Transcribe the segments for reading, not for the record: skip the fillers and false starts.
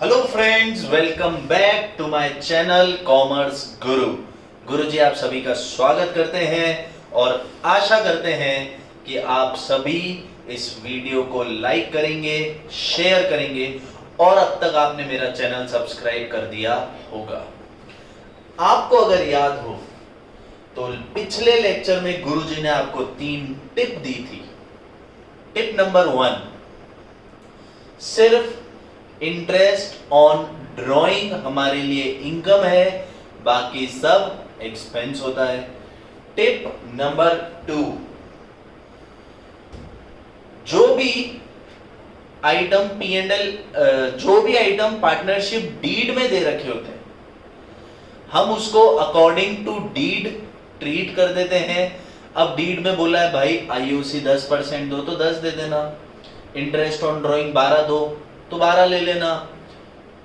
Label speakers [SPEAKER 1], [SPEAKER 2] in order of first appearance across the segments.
[SPEAKER 1] Hello friends, welcome back to my channel Commerce Guru. गुरुजी आप सभी का स्वागत करते हैं और आशा करते हैं कि आप सभी इस वीडियो को लाइक करेंगे, शेयर करेंगे और अब तक आपने मेरा चैनल सब्सक्राइब कर दिया होगा। आपको अगर याद हो तो पिछले लेक्चर में गुरुजी ने आपको 3 टिप दी थी। टिप नंबर 1, सिर्फ इंटरेस्ट ऑन ड्रॉइंग हमारे लिए इनकम है, बाकी सब एक्सपेंस होता है। टिप नंबर 2, जो भी आइटम P&L, जो भी आइटम पार्टनरशिप डीड में दे रखे होते हैं, हम उसको अकॉर्डिंग टू डीड ट्रीट कर देते हैं। अब डीड में बोला है भाई IOC 10% दो तो 10 दे देना, इंटरेस्ट ऑन ड्रॉइंग 12 दो तो 12 ले लेना,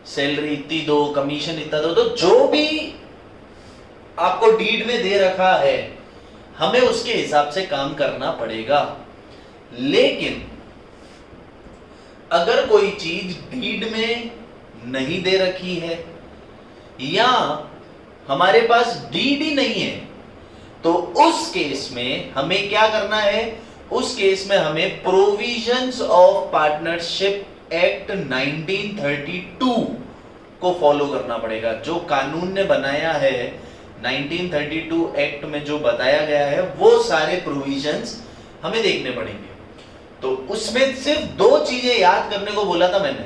[SPEAKER 1] सैलरी इतनी दो, कमीशन इतना दो, तो जो भी आपको डीड में दे रखा है हमें उसके हिसाब से काम करना पड़ेगा। लेकिन अगर कोई चीज डीड में नहीं दे रखी है या हमारे पास डीड ही नहीं है, तो उस केस में हमें क्या करना है? उस केस में हमें प्रोविजंस ऑफ पार्टनरशिप एक्ट 1932 को फॉलो करना पड़ेगा। जो कानून ने बनाया है 1932 एक्ट में जो बताया गया है वो सारे प्रोविजंस हमें देखने पड़ेंगे। तो उसमें सिर्फ 2 चीजें याद करने को बोला था मैंने।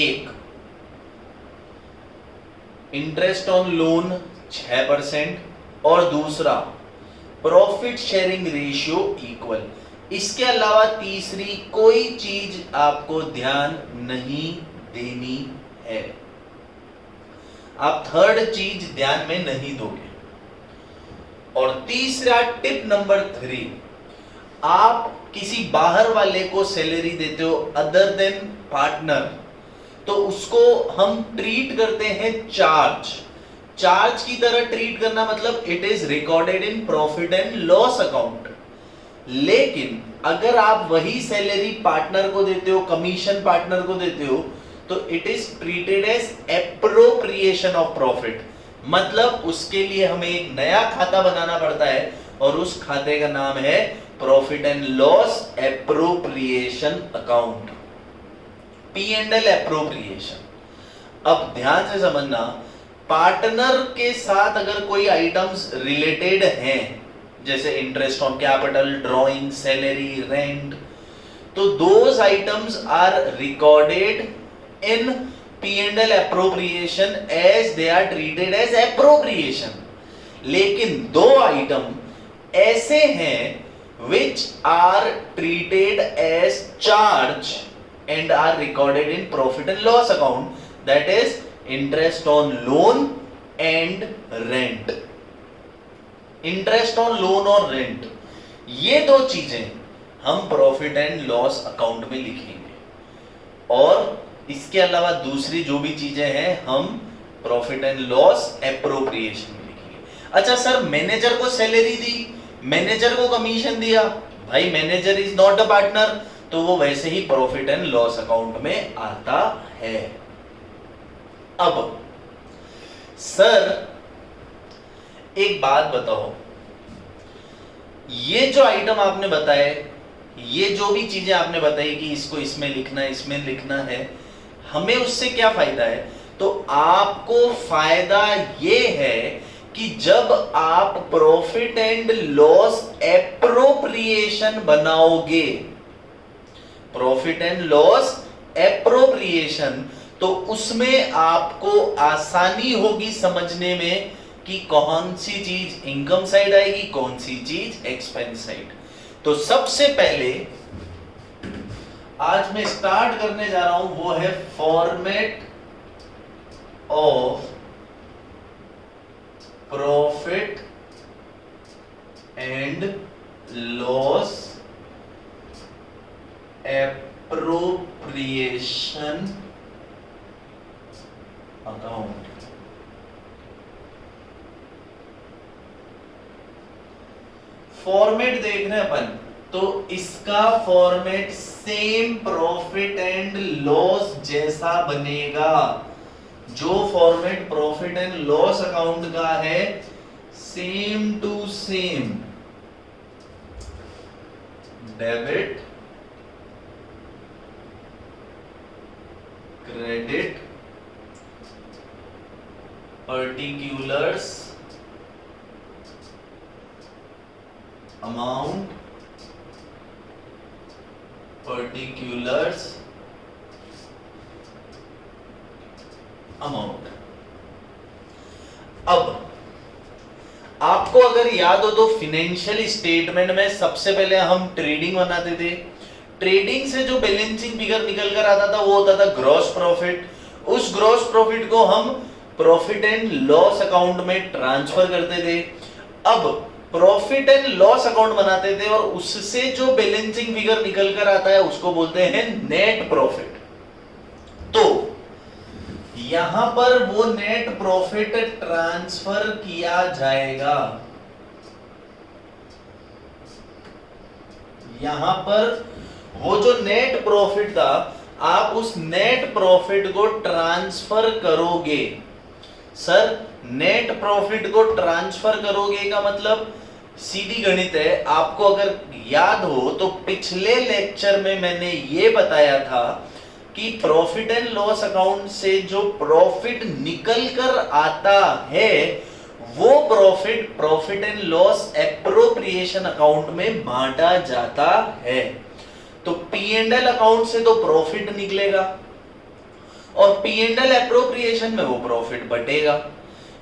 [SPEAKER 1] एक, इंटरेस्ट ऑन लोन 6% और दूसरा प्रॉफिट शेयरिंग रेशियो इक्वल। इसके अलावा तीसरी कोई चीज आपको ध्यान नहीं देनी है। आप थर्ड चीज ध्यान में नहीं दोगे। और तीसरा टिप नंबर 3, आप किसी बाहर वाले को सैलरी देते हो अदर देन पार्टनर, तो उसको हम ट्रीट करते हैं चार्ज की तरह ट्रीट करना, मतलब it is recorded in profit and loss account. लेकिन अगर आप वही सैलरी पार्टनर को देते हो, कमीशन पार्टनर को देते हो, तो it is treated as appropriation of profit. मतलब उसके लिए हमें एक नया खाता बनाना पड़ता है और उस खाते का नाम है profit and loss appropriation account, P&L appropriation. अब ध्यान से समझना, पार्टनर के साथ अगर कोई आइटम्स रिलेटेड हैं, जैसे interest on capital, drawing, salary, rent, तो those items are recorded in P&L appropriation as they are treated as appropriation. लेकिन 2 आइटम ऐसे हैं which are treated as charge and are recorded in profit and loss account, that is interest on loan and rent। Interest on loan और rent, ये 2 चीजें हम profit and loss account में लिखेंगे और इसके अलावा दूसरी जो भी चीजें हैं हम प्रॉफिट एंड लॉस एप्रोप्रिएशन में लिखेंगे। अच्छा सर, मैनेजर को सैलरी दी, मैनेजर को कमीशन दिया, भाई manager is not a partner, तो वो वैसे ही प्रॉफिट एंड लॉस अकाउंट में आता है। अब सर एक बात बताओ, ये जो आइटम आपने बताए, ये जो भी चीजें आपने बताई कि इसको इसमें लिखना है, इसमें लिखना है, हमें उससे क्या फायदा है? तो आपको फायदा ये है कि जब आप प्रॉफिट एंड लॉस एप्रोप्रिएशन बनाओगे, प्रॉफिट एंड लॉस एप्रोप्रिएशन, तो उसमें आपको आसानी होगी समझने में कि कौन सी चीज इनकम साइड आएगी, कौन सी चीज एक्सपेंस साइड। तो सबसे पहले आज मैं स्टार्ट करने जा रहा हूं वो है format of profit and loss appropriation account. Format देख रहे हैं अपन, तो इसका format same profit and loss जैसा बनेगा। जो format profit and loss account का है, same to same debit credit particulars amount particulars amount. अब आपको अगर याद हो तो फाइनेंशियल स्टेटमेंट में सबसे पहले हम ट्रेडिंग बनाते थे। ट्रेडिंग से जो बैलेंसिंग फिगर निकल कर आता था वो होता था ग्रॉस प्रॉफिट। उस ग्रॉस प्रॉफिट को हम प्रॉफिट एंड लॉस अकाउंट में ट्रांसफर करते थे। अब प्रॉफिट एंड लॉस अकाउंट बनाते थे और उससे जो बैलेंसिंग फिगर निकल कर आता है उसको बोलते हैं नेट प्रॉफिट। तो यहां पर वो नेट प्रॉफिट ट्रांसफर किया जाएगा। यहां पर वो जो नेट प्रॉफिट था, आप उस नेट प्रॉफिट को ट्रांसफर करोगे। सर नेट प्रॉफिट को ट्रांसफर करोगे का मतलब सीधी गणित है। आपको अगर याद हो तो पिछले लेक्चर में मैंने ये बताया था कि प्रॉफिट एंड लॉस अकाउंट से जो प्रॉफिट निकल कर आता है वो profit and loss appropriation account में बांटा जाता है। तो पी एंड एल अकाउंट से तो प्रॉफिट निकलेगा और पी एंड एल एप्रोप्रिएशन में वो प्रॉफिट बटेगा।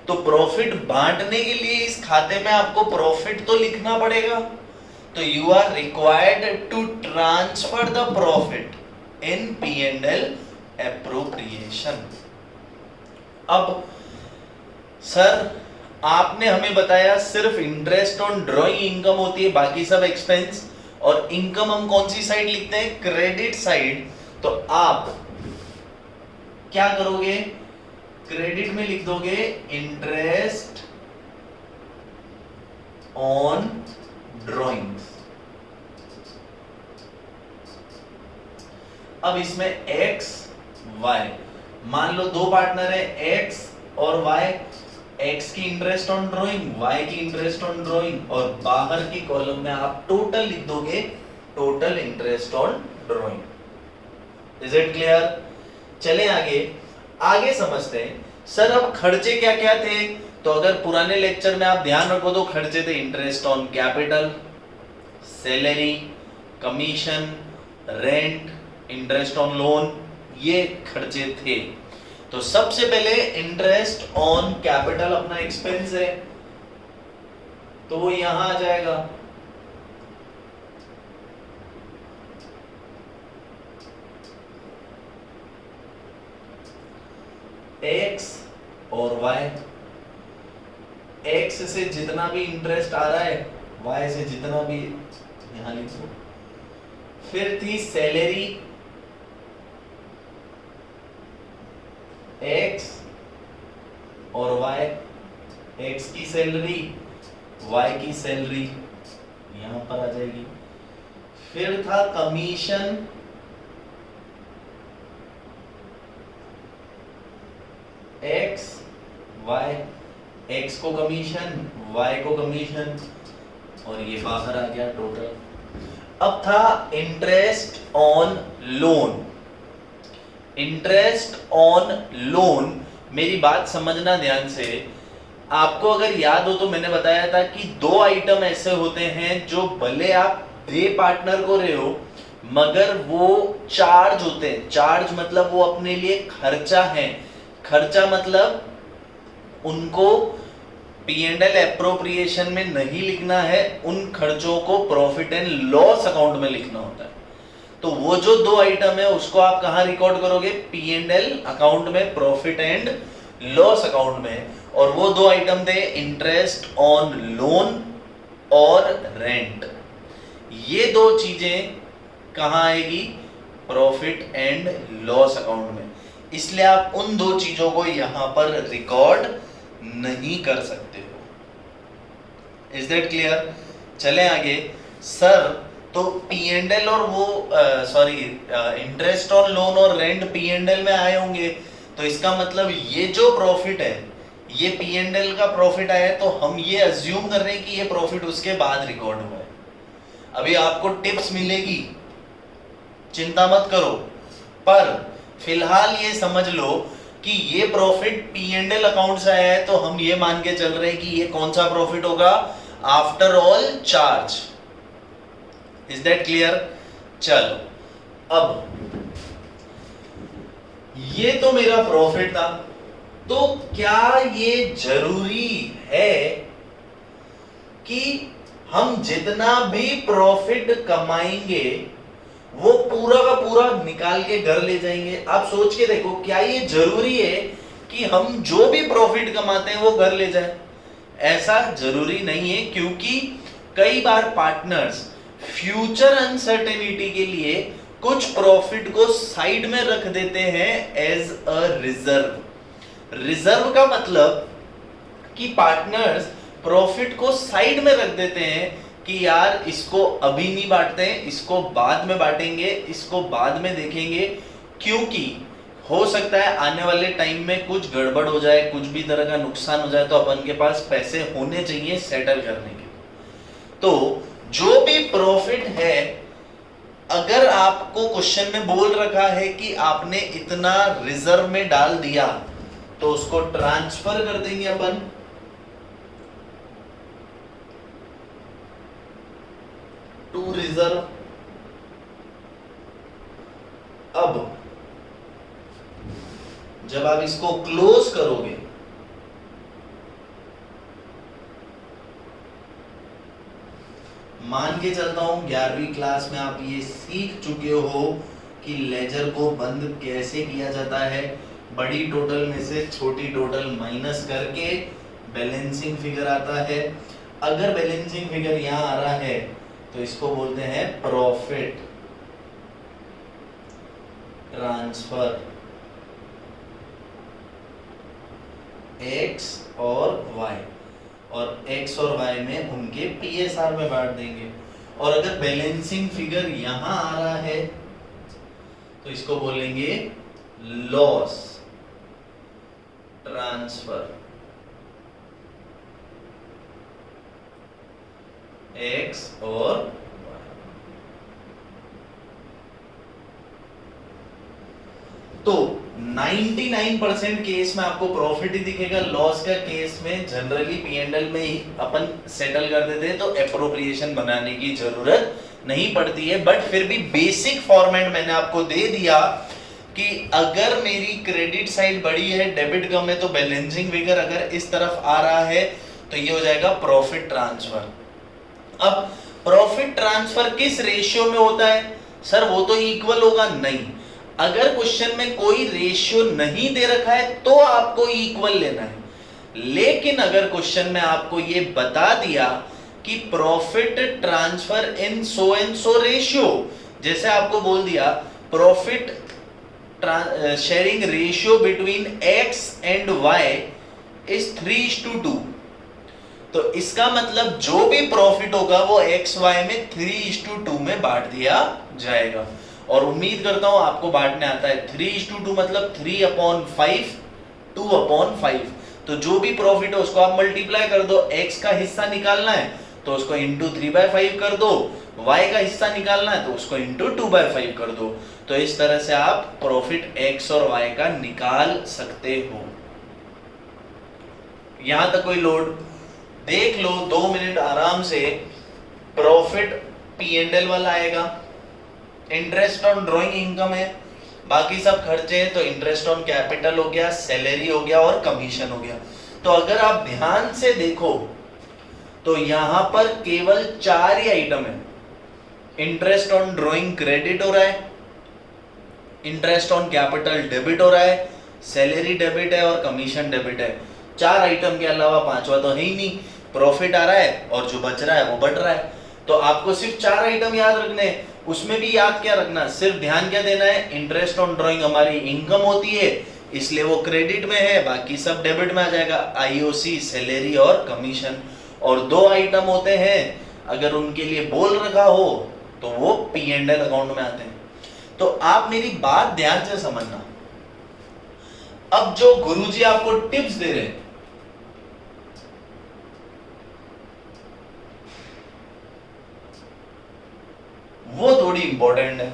[SPEAKER 1] तो प्रॉफिट बांटने के लिए इस खाते में आपको प्रॉफिट तो लिखना पड़ेगा। तो you are required to transfer the profit in P and L appropriation. अब सर आपने हमें बताया सिर्फ इंटरेस्ट ऑन ड्रॉइंग इनकम होती है, बाकी सब एक्सपेंस, और इनकम हम कौन सी साइड लिखते हैं? Credit side. तो आप क्या करोगे? क्रेडिट में लिख दोगे इंटरेस्ट ऑन ड्रॉइंग्स। अब इसमें x y, मान लो दो पार्टनर है x और y। x की इंटरेस्ट ऑन ड्रॉइंग, y की इंटरेस्ट ऑन ड्रॉइंग, और बाहर की कॉलम में आप टोटल लिख दोगे total interest on drawing. Is it clear? चले आगे समझते हैं। सर अब खर्चे क्या क्या थे? तो अगर पुराने लेक्चर में आप ध्यान रखो तो खर्चे थे interest on capital, salary, commission, rent, interest on loan, ये खर्चे थे। तो सबसे पहले इंटरेस्ट ऑन कैपिटल अपना एक्सपेंस है, तो वो यहां आ जाएगा। x और y, x से जितना भी इंटरेस्ट आ रहा है, y से जितना भी, यहां लिखो। फिर थी सैलरी, x और y, x की सैलरी, y की सैलरी यहां पर आ जाएगी। फिर था कमीशन, x y, x को कमीशन, y को कमीशन, और ये बाहर आ गया टोटल। अब था interest on loan. Interest on loan, मेरी बात समझना ध्यान से। आपको अगर याद हो तो मैंने बताया था कि दो आइटम ऐसे होते हैं जो भले आप दे पार्टनर को रहे हो मगर वो चार्ज होते हैं। चार्ज मतलब वो अपने लिए खर्चा है। खर्चा मतलब उनको पी एंड एल एप्रोप्रिएशन में नहीं लिखना है, उन खर्चों को प्रॉफिट एंड लॉस अकाउंट में लिखना होता है। तो वो जो दो आइटम है उसको आप कहां रिकॉर्ड करोगे? पी एंड एल अकाउंट में, प्रॉफिट एंड लॉस अकाउंट में। और वो दो आइटम थे इंटरेस्ट ऑन लोन और रेंट। ये दो चीजें कहां आएगी? प्रॉफिट एंड लॉस अकाउंट में। इसलिए आप उन दो चीजों को यहां पर रिकॉर्ड नहीं कर सकते हो। Is that clear? चले आगे। सर तो P&L और वो इंटरेस्ट ऑन लोन और रेंट P&L में आए होंगे, तो इसका मतलब ये जो प्रॉफिट है ये P&L का प्रॉफिट आया है, तो हम ये अज्यूम कर रहे हैं कि ये प्रॉफिट उसके बाद रिकॉर्ड हुआ है। अभी आपको टिप्स मिलेगी, चिंता मत करो, पर फिलहाल ये समझ लो कि ये प्रॉफिट P&L अकाउंट से आया है, तो हम ये मान के चल रहे हैं कि ये कौन सा प्रॉफिट होगा, after all charge. Is that clear? चलो अब ये तो मेरा प्रॉफिट था, तो क्या ये जरूरी है कि हम जितना भी प्रॉफिट कमाएंगे वो पूरा का पूरा निकाल के घर ले जाएंगे? आप सोच के देखो, क्या ये जरूरी है कि हम जो भी प्रॉफिट कमाते हैं वो घर ले जाएं? ऐसा जरूरी नहीं है, क्योंकि कई बार पार्टनर्स फ्यूचर अनसर्टेनिटी के लिए कुछ प्रॉफिट को साइड में रख देते हैं एज अ रिजर्व। रिजर्व का मतलब कि पार्टनर्स प्रॉफिट को साइड में रख देते हैं कि यार इसको अभी नहीं बांटते हैं, इसको बाद में बांटेंगे, इसको बाद में देखेंगे, क्योंकि हो सकता है आने वाले टाइम में कुछ गड़बड़ हो जाए, कुछ भी तरह का नुकसान हो जाए, तो अपन के पास पैसे होने चाहिए सेटल करने के। तो जो भी प्रॉफिट है, अगर आपको क्वेश्चन में बोल रखा है कि आपने इतना रिजर्व में डाल दिया, तो उसको ट्रांसफर कर देंगे अपन टू रिजर्व। अब जब आप इसको क्लोज करोगे, मान के चलता हूं 11वीं क्लास में आप ये सीख चुके हो कि लेजर को बंद कैसे किया जाता है, बड़ी टोटल में से छोटी टोटल माइनस करके बैलेंसिंग फिगर आता है। अगर बैलेंसिंग फिगर यहां आ रहा है तो इसको बोलते हैं प्रॉफिट ट्रांसफर एक्स और वाई, और एक्स और वाई में उनके PSR में बांट देंगे। और अगर बैलेंसिंग फिगर यहां आ रहा है तो इसको बोलेंगे लॉस ट्रांसफर एक्स और वाई। तो 99% केस में आपको प्रॉफिट ही दिखेगा, लॉस का केस में जनरली P&L में ही अपन सेटल कर देते हैं, तो एप्रोप्रिएशन बनाने की जरूरत नहीं पड़ती है। बट फिर भी बेसिक फॉर्मेट मैंने आपको दे दिया कि अगर मेरी क्रेडिट साइड बड़ी है, डेबिट कम है, तो बैलेंसिंग फिगर अगर इस तरफ आ रहा है तो ये हो जाएगा प्रॉफिट ट्रांसफर। अब प्रॉफिट ट्रांसफर किस रेशियो में होता है? सर वो तो इक्वल होगा, नहीं। अगर क्वेश्चन में कोई रेशियो नहीं दे रखा है तो आपको इक्वल लेना है, लेकिन अगर क्वेश्चन में आपको ये बता दिया कि profit transfer in so and so ratio, जैसे आपको बोल दिया profit sharing ratio between x and y is 3:2, तो इसका मतलब जो भी प्रॉफिट होगा वो x y में 3:2 में बांट दिया जाएगा। और उम्मीद करता हूं आपको बांटने आता है। 3:2 मतलब 3/5 2/5, तो जो भी प्रॉफिट है उसको आप मल्टीप्लाई कर दो। x का हिस्सा निकालना है तो उसको इंटू 3/5 कर दो, y का हिस्सा निकालना है तो उसको इंटू 2/5 कर दो। तो इस तरह से आप प्रॉफिट x और y का निकाल सकते हो। यहां तक कोई लोड? देख लो 2 मिनट आराम से। प्रॉफिट P&L वाला आएगा, इंटरेस्ट ऑन ड्रॉइंग इनकम है, बाकी सब खर्चे हैं, तो इंटरेस्ट ऑन कैपिटल हो गया, सैलरी हो गया और कमीशन हो गया। तो अगर आप ध्यान से देखो तो यहां पर केवल 4 ही आइटम है। इंटरेस्ट ऑन ड्रॉइंग क्रेडिट हो रहा है, इंटरेस्ट ऑन कैपिटल डेबिट हो रहा है, सैलरी डेबिट है और कमीशन डेबिट है। 4 आइटम के अलावा पांचवा तो है ही नहीं। प्रॉफिट आ रहा है और जो बच रहा है वो बढ़ रहा है। तो आपको सिर्फ 4 आइटम याद रखने हैं। उसमें भी याद क्या रखना, सिर्फ ध्यान क्या देना है, इंटरेस्ट ऑन ड्रॉइंग हमारी इनकम होती है इसलिए वो क्रेडिट में है, बाकी सब डेबिट में आ जाएगा, IOC सैलरी और कमीशन। और 2 आइटम होते हैं, अगर उनके लिए बोल रखा हो तो वो पी एंड एल अकाउंट में आते हैं। तो आप मेरी बात ध्यान से समझना। अब जो गुरुजी आपको टिप्स दे रहे हैं वो थोड़ी इंपॉर्टेंट है।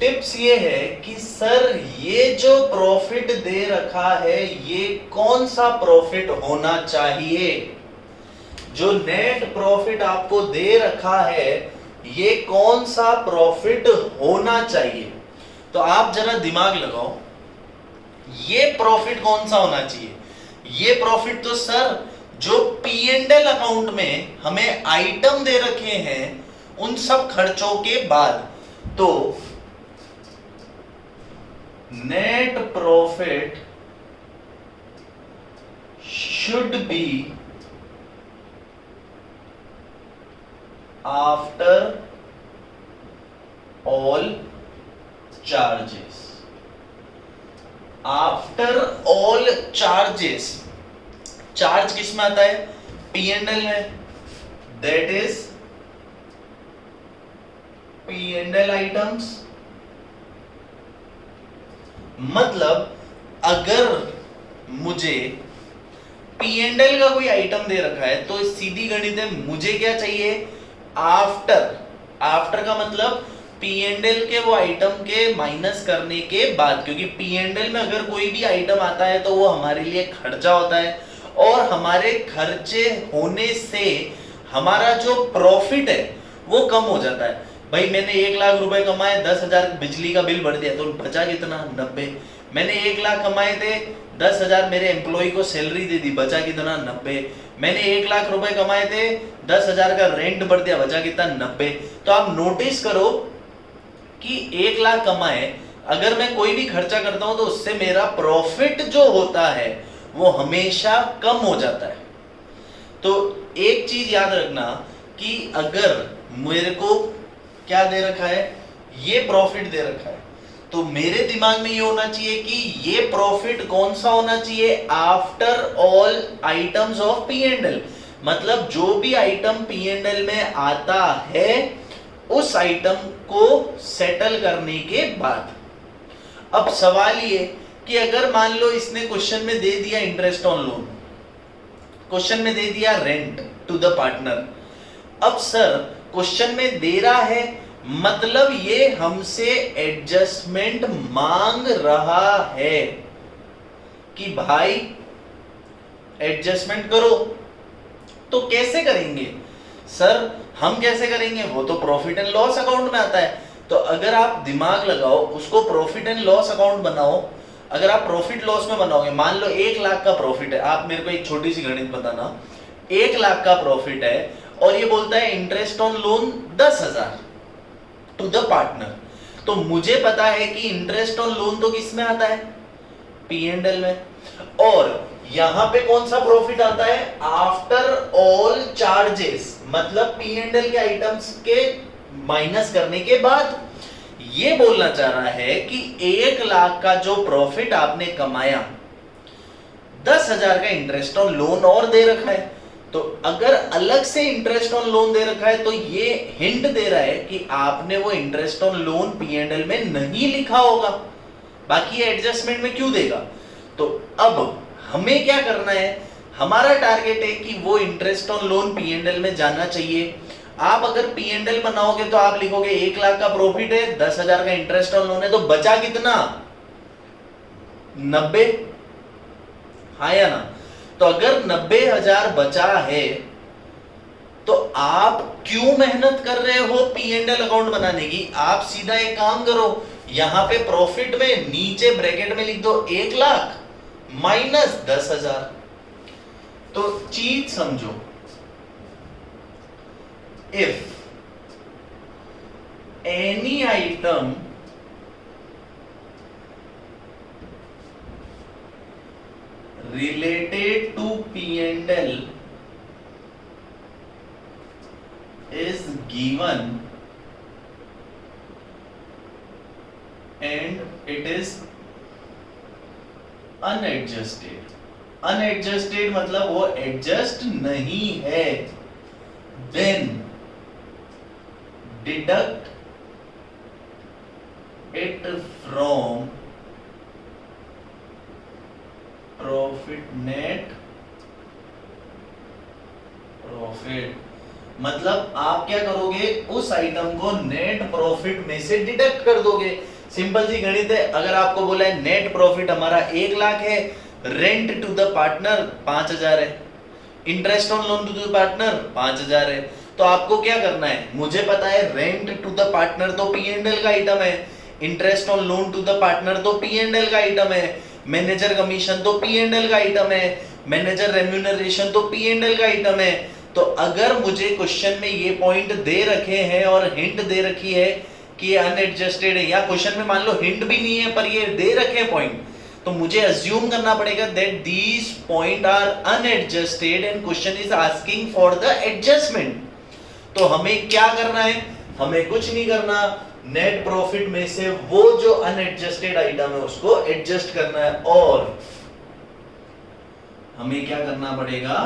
[SPEAKER 1] टिप्स ये है कि सर ये जो प्रॉफिट दे रखा है ये कौन सा प्रॉफिट होना चाहिए, जो नेट प्रॉफिट आपको दे रखा है ये कौन सा प्रॉफिट होना चाहिए। तो आप जरा दिमाग लगाओ, ये प्रॉफिट कौन सा होना चाहिए। ये प्रॉफिट तो सर जो पी एंड एल अकाउंट में हमें आइटम दे रखे हैं उन सब खर्चों के बाद, तो net profit should be after all charges. After all charges, charge किस में आता है, पी एंड एल में, that is P and L items. मतलब अगर मुझे पी एंड एल का कोई आइटम दे रखा है तो सीधी गणित है, मुझे क्या चाहिए, आफ्टर। आफ्टर का मतलब पी एंड एल के वो आइटम के माइनस करने के बाद, क्योंकि पी एंड एल में अगर कोई भी आइटम आता है तो वो हमारे लिए खर्चा होता है और हमारे खर्चे होने से हमारा जो प्रॉफिट है वो कम हो जाता है। भाई मैंने 1 लाख रुपए कमाए, 10,000 बिजली का बिल भर दिया तो बचा कितना, 90। मैंने 1 लाख कमाए थे, 10,000 मेरे एम्प्लॉय को सैलरी दे दी, बचा कितना, 90। मैंने 1 लाख रुपए कमाए थे, 10,000 का रेंट भर दिया, बचा कितना, 90। तो आप नोटिस करो कि 1 लाख कमाए, अगर मैं कोई भी खर्चा करता हूं तो उससे मेरा प्रॉफिट जो होता है वो हमेशा कम हो जाता है। तो एक चीज याद रखना कि अगर मेरे को क्या दे रखा है, ये प्रॉफिट दे रखा है, तो मेरे दिमाग में ये होना चाहिए कि ये प्रॉफिट कौन सा होना चाहिए, after all items of P and L. मतलब जो भी आइटम पी एंड एल में आता है उस आइटम को सेटल करने के बाद। अब सवाल ये कि अगर मान लो इसने क्वेश्चन में दे दिया इंटरेस्ट ऑन लोन, क्वेश्चन में दे दिया रेंट टू द पार्टनर। अब सर क्वेश्चन में दे रहा है मतलब ये हमसे एडजस्टमेंट मांग रहा है कि भाई एडजस्टमेंट करो। तो कैसे करेंगे सर, हम कैसे करेंगे, वो तो प्रॉफिट एंड लॉस अकाउंट में आता है। तो अगर आप दिमाग लगाओ, उसको प्रॉफिट एंड लॉस अकाउंट बनाओ। अगर आप प्रॉफिट लॉस में बनाओगे, मान लो 1 लाख का प्रॉफिट है, आप मेरे को एक छोटी सी गणित बताना, 1 लाख का प्रॉफिट है और ये बोलता है interest on loan 10,000 to the partner. तो मुझे पता है कि इंटरेस्ट ऑन लोन तो किस में आता है, पी एंड एल में, और यहां पे कौन सा प्रॉफिट आता है, आफ्टर ऑल चार्जेस, मतलब पी एंड एल के आइटम्स के माइनस करने के बाद। ये बोलना चाह रहा है कि 1 लाख का जो प्रॉफिट आपने कमाया, 10,000 का इंटरेस्ट ऑन लोन और दे रखा है। तो अगर अलग से इंटरेस्ट ऑन लोन दे रखा है तो ये हिंट दे रहा है कि आपने वो interest on loan P and L में नहीं लिखा होगा, बाकी एडजस्टमेंट में क्यों देगा। तो अब हमें क्या करना है, हमारा टारगेट है कि वो interest on loan P and L में जाना चाहिए। आप अगर पी एंड एल बनाओगे तो आप लिखोगे 1 लाख का प्रॉफिट है, 10,000 का इंटरेस्ट ऑन लोन है, तो बचा कितना, 90, हाँ या ना। तो अगर 90,000 बचा है तो आप क्यों मेहनत कर रहे हो पी एंड एल अकाउंट बनाने की। आप सीधा एक काम करो, यहां पे प्रॉफिट में नीचे ब्रैकेट में लिख दो 1 लाख माइनस 10,000। तो चीज समझो, if any item related to P&L is given and it is unadjusted, unadjusted मतलब वो एडजस्ट नहीं है, then deduct it from profit, net profit. मतलब आप क्या करोगे, उस आइटम को नेट प्रॉफिट में से डिडक्ट कर दोगे। सिंपल सी गणित है। अगर आपको बोला है नेट प्रॉफिट हमारा 1 लाख है, रेंट टू द पार्टनर 5000 है, interest on loan to the partner 5000 है, तो आपको क्या करना है, मुझे पता है रेंट टू द पार्टनर तो P&L का आइटम है, interest on loan to the partner तो P&L का आइटम है, मैनेजर कमीशन तो P&L का आइटम है, मैनेजर रेम्यूनरेशन तो P&L का आइटम है। तो अगर मुझे क्वेश्चन में ये पॉइंट दे रखे हैं और हिंट दे रखी है कि ये अनएडजस्टेड है, या क्वेश्चन में मान लो हिंट भी नहीं है पर ये दे रखे हैं पॉइंट, तो मुझे अज्यूम करना पड़ेगा that these point are unadjusted and question is asking for the adjustment. तो हमें क्या करना है, हमें कुछ नहीं करना, नेट प्रॉफिट में से वो जो अनएडजस्टेड आइटम है उसको एडजस्ट करना है, और हमें क्या करना पड़ेगा,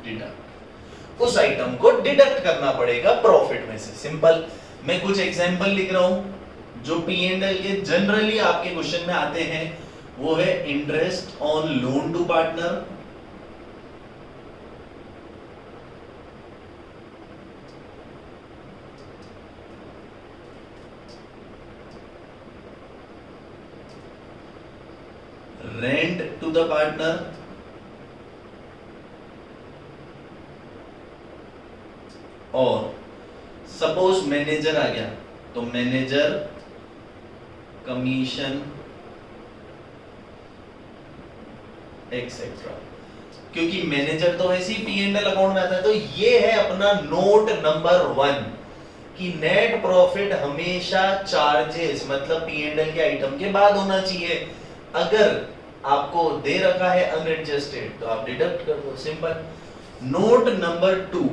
[SPEAKER 1] डिडक्ट, उस आइटम को डिडक्ट करना पड़ेगा प्रॉफिट में से। सिंपल। मैं कुछ एग्जांपल लिख रहा हूं जो P&L के जनरली आपके क्वेश्चन में आते हैं। वो है interest on loan to partner, rent to the partner, और सपोज मैनेजर आ गया तो मैनेजर कमीशन एक्सेट्रा, क्योंकि मैनेजर तो वैसे ही P&L अकाउंट में आता है। तो ये है अपना नोट नंबर 1 कि नेट प्रॉफिट हमेशा चार्जेस मतलब P&L के आइटम के बाद होना चाहिए। अगर आपको दे रखा है अनएडजस्टेड तो आप डिडक्ट कर दो, सिंपल। नोट नंबर 2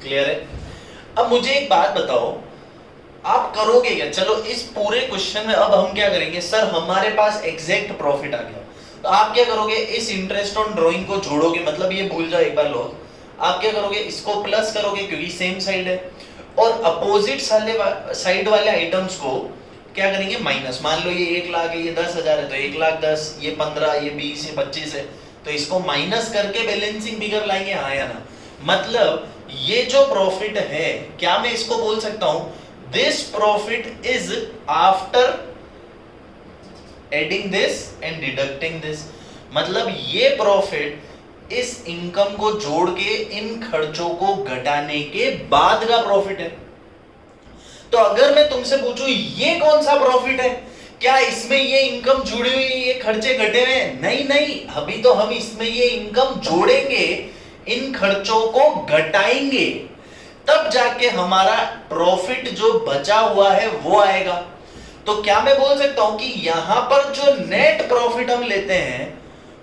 [SPEAKER 1] क्लियर है। अब मुझे एक बात बताओ, आप करोगे क्या? चलो इस पूरे क्वेश्चन में अब हम क्या करेंगे, सर हमारे पास एग्जैक्ट प्रॉफिट आ गया, तो आप क्या करोगे, इस इंटरेस्ट ऑन ड्रॉइंग को जोड़ोगे, मतलब ये भूल जाओ एक बार लो, आप क्या करोगे, इसको प्लस करोगे क्योंकि सेम साइड है, और अपोजिट साइड वाले आइटम्स को क्या करेंगे, माइनस। मान लो ये 1 लाख है, ये 10,000 है, तो 1,10,000, ये 15, ये 20, ये 25 है, तो इसको माइनस करके बैलेंसिंग फिगर लाएंगे, हाँ या ना। मतलब ये जो प्रॉफिट है, क्या मैं इसको बोल सकता हूं, this profit is after adding this and deducting this. मतलब ये प्रॉफिट इस इनकम को जोड़ के इन खर्चों को घटाने के बाद का प्रॉफिट है। तो अगर मैं तुमसे पूछूं ये कौन सा प्रॉफिट है, क्या इसमें ये इनकम जुड़ी हुई, ये खर्चे घटे हुए? नहीं नहीं, अभी तो हम इसमें ये इनकम जोड़ेंगे, इन खर्चों को घटाएंगे, तब जाके हमारा प्रॉफिट जो बचा हुआ है वो आएगा। तो क्या मैं बोल सकता हूं कि यहां पर जो नेट प्रॉफिट हम लेते हैं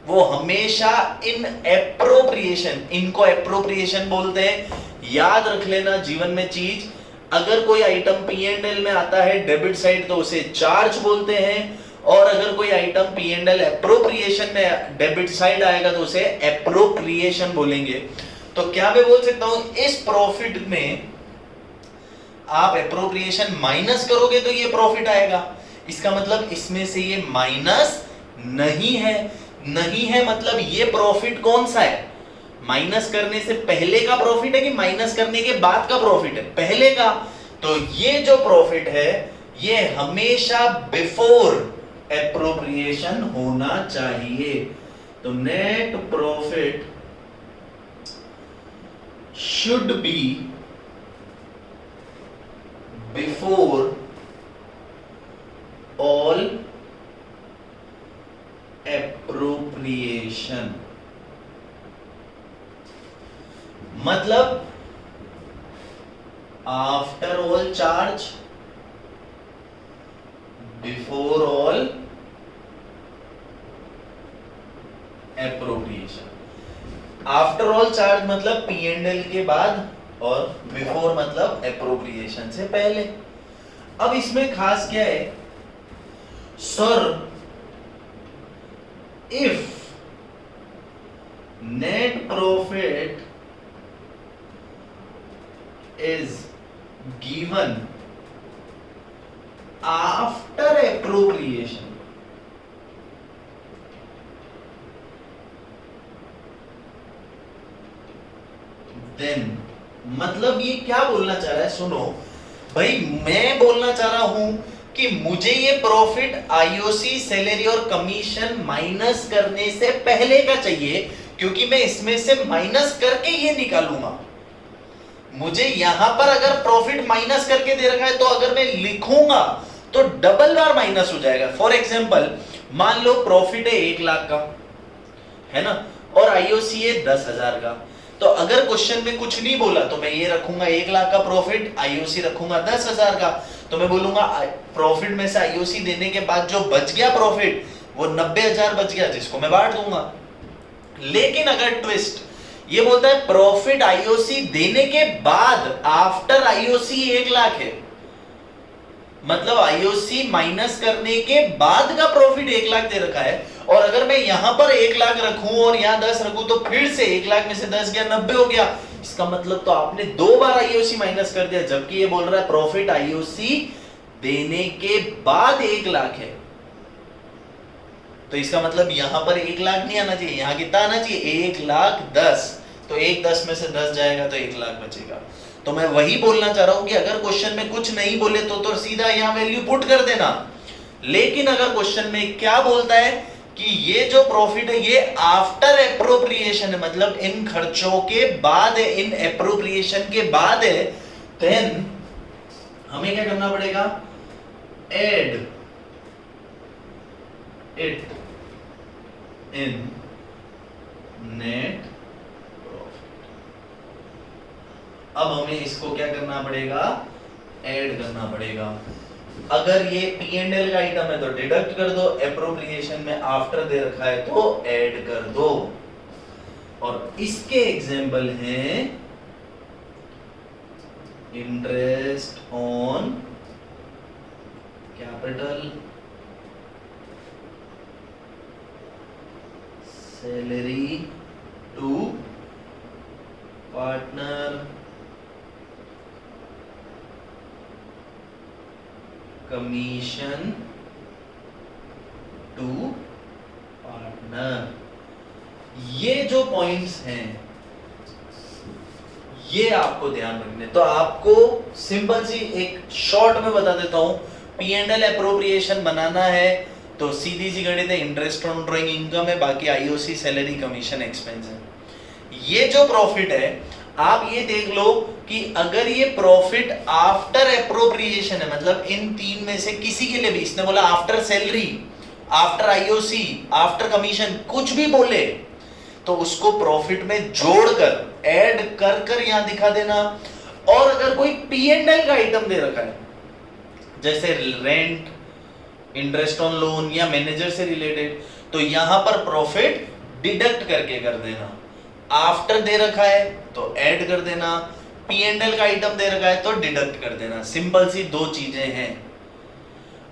[SPEAKER 1] वो हमेशा इन एप्रोप्रिएशन, इनको एप्रोप्रिएशन बोलते हैं। याद रख लेना जीवन में चीज, अगर कोई आइटम P&L में आता है डेबिट साइड तो उसे चार्ज बोलते हैं, और अगर कोई आइटम P&L एप्रोप्रिएशन में डेबिट साइड आएगा तो उसे एप्रोप्रिएशन बोलेंगे। तो क्या मैं बोल सकता हूं इस प्रॉफिट में आप एप्रोप्रिएशन माइनस करोगे तो ये प्रॉफिट आएगा, इसका मतलब इसमें से ये माइनस नहीं है। नहीं है मतलब ये प्रॉफिट कौन सा है, माइनस करने से पहले का प्रॉफिट है कि माइनस करने के बाद का प्रॉफिट है, पहले का। तो ये जो प्रॉफिट है ये हमेशा बिफोर एप्रोप्रिएशन होना चाहिए। तो net profit should be before all appropriation, मतलब after all charge, before all appropriation. After all charge मतलब P&L के बाद, और बिफोर मतलब एप्रोप्रिएशन से पहले। अब इसमें खास क्या है, sir if net profit is given after appropriation, then मतलब ये क्या बोलना चाह रहा है, सुनो भाई, मैं बोलना चाह रहा हूं कि मुझे ये प्रॉफिट आईओसी, सैलरी और कमीशन माइनस करने से पहले का चाहिए, क्योंकि मैं इसमें से माइनस करके ये निकालूंगा। मुझे यहां पर अगर प्रॉफिट माइनस करके दे रखा है तो अगर मैं लिखूंगा तो डबल बार माइनस हो जाएगा। फॉर एग्जांपल, मान लो प्रॉफिट है 1 लाख का, है ना, और आईओसी है 10,000 का। तो अगर क्वेश्चन में कुछ नहीं बोला तो मैं ये रखूंगा 1 लाख का प्रॉफिट, आईओसी रखूंगा 10,000 का। तो मैं बोलूंगा प्रॉफिट में से आईओसी देने के बाद जो बच गया प्रॉफिट वो 90,000 बच गया, जिसको मैं बांट दूंगा। लेकिन अगर ट्विस्ट ये बोलता है प्रॉफिट आईओसी देने के बाद, आफ्टर आईओसी 1 लाख है, मतलब आईओसी माइनस करने के बाद का प्रॉफिट 1 लाख दे रखा है। और अगर मैं यहां पर 1 लाख रखूं और यहां 10 रखूं तो फिर से 1 लाख में से 10 गया, 90 हो गया। इसका मतलब तो आपने 2 बार आईओसी माइनस कर दिया, जबकि ये बोल रहा है प्रॉफिट आईओसी देने के बाद 1 लाख है। तो इसका मतलब यहां पर 1 लाख नहीं आना चाहिए, यहां कितना आना चाहिए, 1,10,000। तो 1,10 में से 10 जाएगा तो 1 लाख बचेगा। तो मैं वही बोलना चाह रहा हूं कि अगर क्वेश्चन में कुछ नहीं बोले तो सीधा यहां वैल्यू पुट कर देना। लेकिन अगर क्वेश्चन में क्या बोलता है कि ये जो प्रॉफिट है ये आफ्टर एप्रोप्रिएशन है, मतलब इन खर्चों के बाद है, इन एप्रोप्रिएशन के बाद है, देन हमें क्या करना पड़ेगा, add it in net profit. अब हमें इसको क्या करना पड़ेगा, ऐड करना पड़ेगा। अगर ये P&L का आइटम है तो डिडक्ट कर दो, एप्रोप्रिएशन में आफ्टर दे रखा है तो ऐड कर दो। और इसके एग्जाम्पल हैं interest on capital, salary to partner, commission to partner. ये जो पॉइंट्स हैं ये आपको ध्यान रखने। तो आपको सिंपल सी एक शॉर्ट में बता देता हूं, P&L एप्रोप्रिएशन बनाना है तो सीधी सी गणित है, इंटरेस्ट ऑन ड्रॉइंग इनकम है, बाकी आईओसी, सैलरी, कमीशन, एक्सपेंस है। ये जो प्रॉफिट है आप ये देख लो कि अगर ये प्रॉफिट आफ्टर एप्रोप्रिएशन है, मतलब इन तीन में से किसी के लिए भी, इसने बोला after salary, after IOC, after commission, कुछ भी बोले तो उसको प्रॉफिट में जोड़कर ऐड कर कर यहां दिखा देना। और अगर कोई P&L का आइटम दे रखा है जैसे रेंट, इंटरेस्ट ऑन लोन या मैनेजर से रिलेटेड, तो यहां पर प्रॉफिट डिडक्ट करके कर देना। आफ्टर दे रखा है तो ऐड कर देना, P&L का आइटम दे रखा है तो डिडक्ट कर देना। सिंपल सी दो चीजें हैं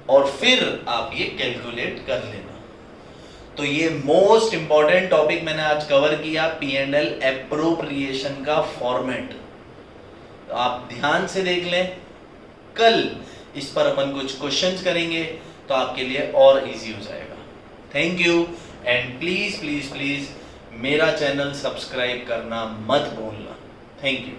[SPEAKER 1] और फिर आप ये कैलकुलेट कर लेना। तो ये मोस्ट इंपॉर्टेंट टॉपिक मैंने आज कवर किया, P&L एप्रोप्रिएशन का फॉर्मेट। तो आप ध्यान से देख लें, कल इस पर अपन कुछ क्वेश्चंस करेंगे तो आपके लिए और इजी हो जाएगा। Thank you and please please please मेरा चैनल सब्सक्राइब करना मत भूलना। Thank you.